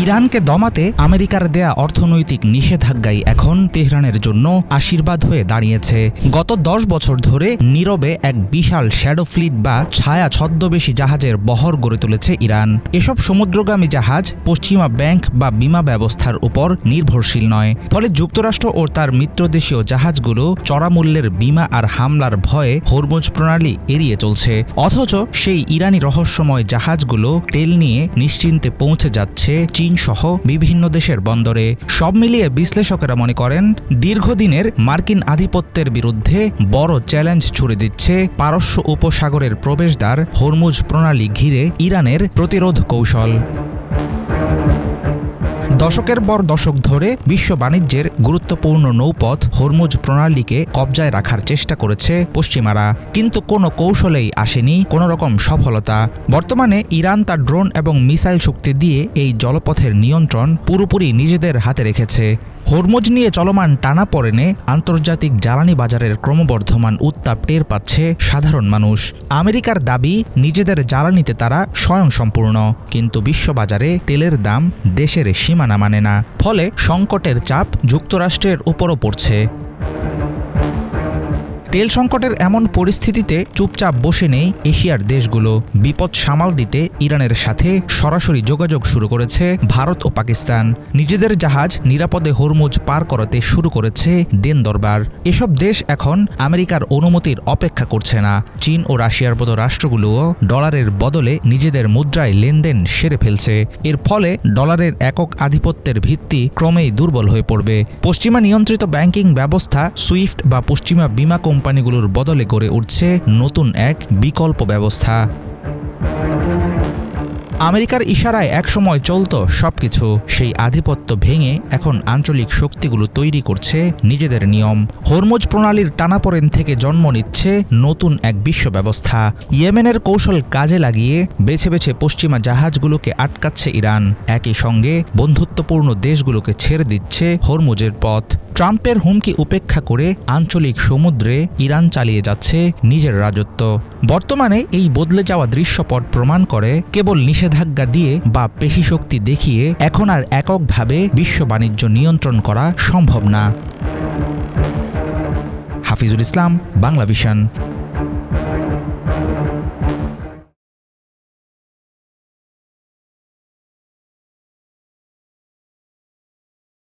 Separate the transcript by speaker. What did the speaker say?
Speaker 1: ইরানকে দমাতে আমেরিকার দেয়া অর্থনৈতিক নিষেধাজ্ঞাই এখন তেহরানের জন্য আশীর্বাদ হয়ে দাঁড়িয়েছে। গত 10 বছর ধরে নীরবে এক বিশাল শ্যাডো ফ্লিট বা ছায়া ছদ্মবেশী জাহাজের বহর গড়ে তুলেছে ইরান। এসব সমুদ্রগামী জাহাজ পশ্চিমা ব্যাংক বা বিমা ব্যবস্থার উপর নির্ভরশীল নয়। ফলে যুক্তরাষ্ট্র ও তার মিত্রদেশীয় জাহাজগুলো চড়া মূল্যের বিমা আর হামলার ভয়ে হরমুজ প্রণালী এড়িয়ে চলছে। অথচ সেই ইরানি রহস্যময় জাহাজগুলো তেল নিয়ে নিশ্চিন্তে পৌঁছে যাচ্ছে চীন সহ বিভিন্ন দেশের বন্দরে। সব মিলিয়ে বিশ্লেষকেরা মনে করেন, দীর্ঘদিনের মার্কিন আধিপত্যের বিরুদ্ধে বড় চ্যালেঞ্জ ছুড়ে দিচ্ছে পারস্য উপসাগরের প্রবেশদ্বার হরমুজ প্রণালী ঘিরে ইরানের প্রতিরোধ কৌশল। দশকের পর দশক ধরে বিশ্ব বাণিজ্যের গুরুত্বপূর্ণ নৌপথ হরমুজ প্রণালীকে কবজায় রাখার চেষ্টা করেছে পশ্চিমারা, কিন্তু কোনো কৌশলেই আসেনি কোনো রকম সফলতা। বর্তমানে ইরান তার ড্রোন এবং মিসাইল শক্তি দিয়ে এই জলপথের নিয়ন্ত্রণ পুরোপুরি নিজেদের হাতে রেখেছে। হরমুজ নিয়ে চলমান টানাপোড়েনে আন্তর্জাতিক জ্বালানি বাজারের ক্রমবর্ধমান উত্তাপ টের পাচ্ছে সাধারণ মানুষ। আমেরিকার দাবি, নিজেদের জ্বালানিতে তারা স্বয়ংসম্পূর্ণ, কিন্তু বিশ্ববাজারে তেলের দাম দেশের সীমানা মানে না। ফলে সংকটের চাপ যুক্তরাষ্ট্রের উপরও পড়ছে। তেল সংকটের এমন পরিস্থিতিতে চুপচাপ বসে নেই এশিয়ার দেশগুলো। বিপদ সামাল দিতে ইরানের সাথে সরাসরি যোগাযোগ শুরু করেছে ভারত ও পাকিস্তান। নিজেদের জাহাজ নিরাপদে হরমুজ পার করাতে শুরু করেছে দেন দরবার। এসব দেশ এখন আমেরিকার অনুমতির অপেক্ষা করছে না। চীন ও রাশিয়ার মতো রাষ্ট্রগুলোও ডলারের বদলে নিজেদের মুদ্রায় লেনদেন সেরে ফেলছে। এর ফলে ডলারের একক আধিপত্যের ভিত্তি ক্রমেই দুর্বল হয়ে পড়বে। পশ্চিমা নিয়ন্ত্রিত ব্যাংকিং ব্যবস্থা সুইফট বা পশ্চিমা বিমা কোম্পানিগুলোর বদলে গড়ে উঠছে নতুন এক বিকল্প ব্যবস্থা। আমেরিকার ইশারায় একসময় চলত সবকিছু, সেই আধিপত্য ভেঙে এখন আঞ্চলিক শক্তিগুলো তৈরি করছে নিজেদের নিয়ম। হরমুজ প্রণালীর টানাপোড়েন থেকে জন্ম নিচ্ছে নতুন এক বিশ্ব ব্যবস্থা। ইয়েমেনের কৌশল কাজে লাগিয়ে বেছে বেছে পশ্চিমা জাহাজগুলোকে আটকাচ্ছে ইরান। একই সঙ্গে বন্ধুত্বপূর্ণ দেশগুলোকে ছেড়ে দিচ্ছে হরমুজের পথ। ট্রাম্পের হুমকি উপেক্ষা করে আঞ্চলিক সমুদ্রে ইরান চালিয়ে যাচ্ছে নিজের রাজত্ব। বর্তমানে এই বদলে যাওয়া দৃশ্যপট প্রমাণ করে, কেবল নিষেধাজ্ঞা দিয়ে বা পেশিশক্তি দেখিয়ে এখন আর এককভাবে বিশ্ব বাণিজ্য নিয়ন্ত্রণ করা সম্ভব না। হাফিজুল ইসলাম, বাংলা ভিশন।